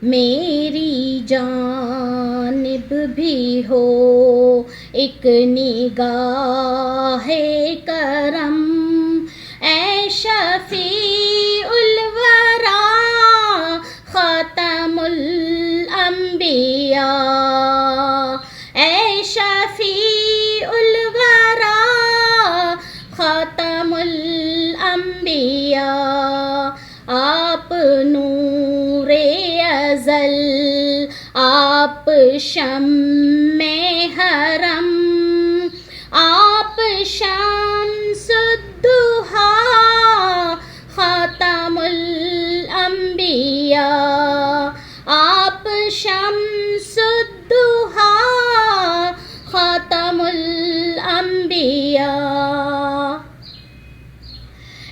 میری جانب بھی ہو ایک نگاہ کرم، اے شفیع الورا خاتم الانبیاء، اے شفیع الورا خاتم الانبیاء، آپ نور ازل، آپ شمع حرم، آپ شمس الضحیٰ خاتم الانبیاء، آپ شمس الضحیٰ خاتم الانبیاء،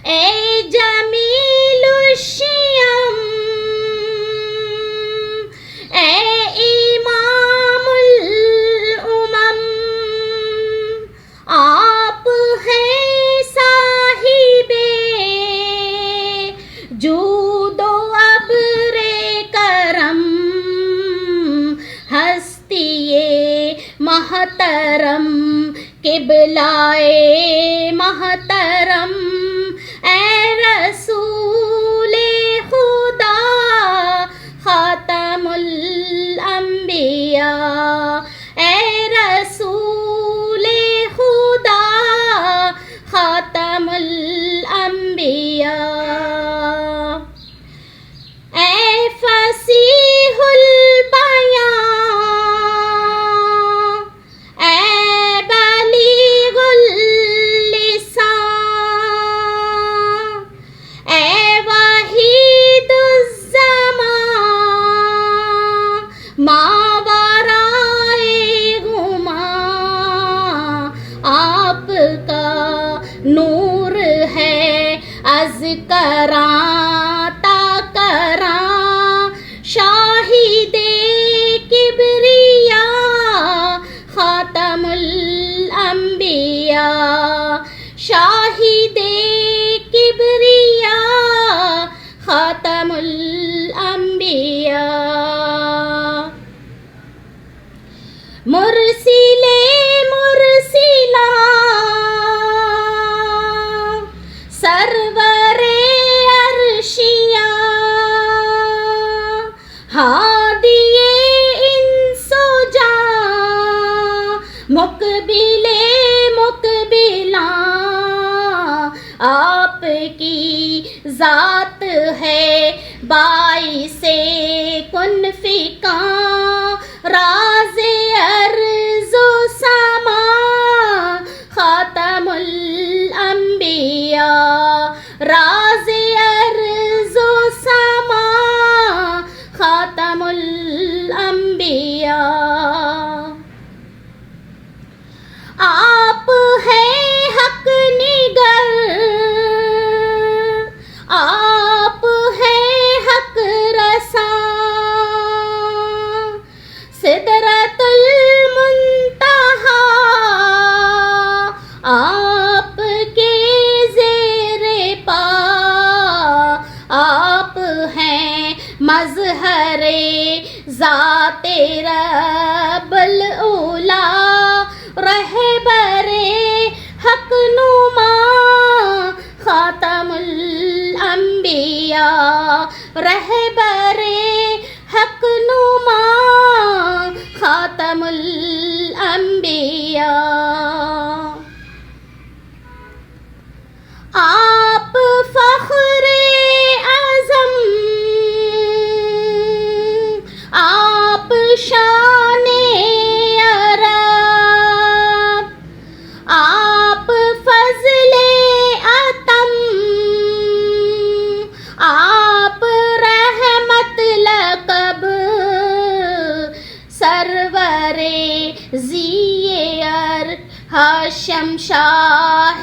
اے جمیل الشیم، اے امام الامم، آپ ہیں صاحب جود و ابر کرم، ہستی محترم قبلۂ محترم، اے رسول خدا خاتم الانبیاء، اے رسول خدا خاتم الانبیاء، اے فصیح البیان، اے بلیغ اللسان، اے وحید الزمان، ماورائے گمان، آپ کا نور ہے از کراں تا کراں، شاہد کبریاء خاتم الانبیاء، شاہد کبریاء خاتم الانبیاء، مرسل مرسلاں، سرور عرشیاں، ہادی انس و جاں، مقبل مقبلاں، آپ کی ذات ہے باعث کن فکاں، راز ارض و سما خاتم الانبیاء، راز ارض و سما خاتم الانبیاء، آپ ہیں حق نگر، آپ ہیں حق رساں، سدرۃ المنتہیٰ آپ کے زیر پا، آپ ہیں مظہر ذات رب العلا، رہبر حق نما خاتم الانبیاء، رہبر حق نما خاتم الانبیاء، آپ فخر اعظم، آپ شان عرب، آپ فضل اتم، آپ رحمت لقب، سرور ذی ہاشم شاہ